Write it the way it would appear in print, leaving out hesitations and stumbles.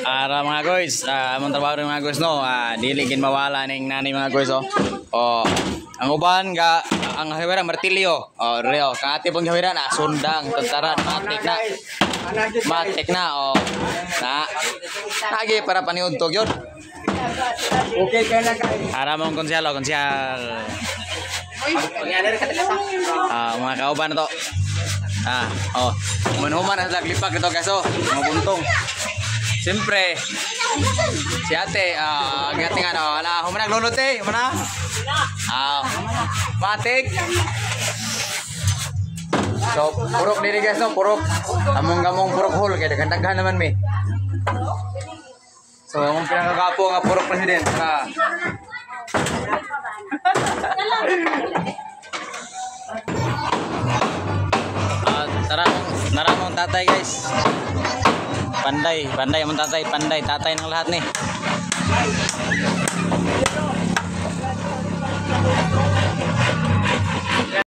Ara mga guys, among trabaho rin mga guys no, dili gin mawala ning nani mga guys oh. Oh, ang uban ga ang hawira martilyo. Oh, reo, kati pong hawira na sundang tentaran matik na. Matik na oh. Na. Lagi para paniudtog yun. Okay kaya na kay. Ara mong konsyal, konsyal. Mga kauban na to. Oh. Manhuman na laglipak ito guys oh. Mga buntong. Siyempre, si ate, gating ano, humanag lulot eh, humana? Matik. So, purok diri guys no, purok. Among-gamong purok hole, kaya daghan naman mi. So, among pinakagapo nga purok president. Naramong tatay guys. Panday, among tatay ng lahat ni.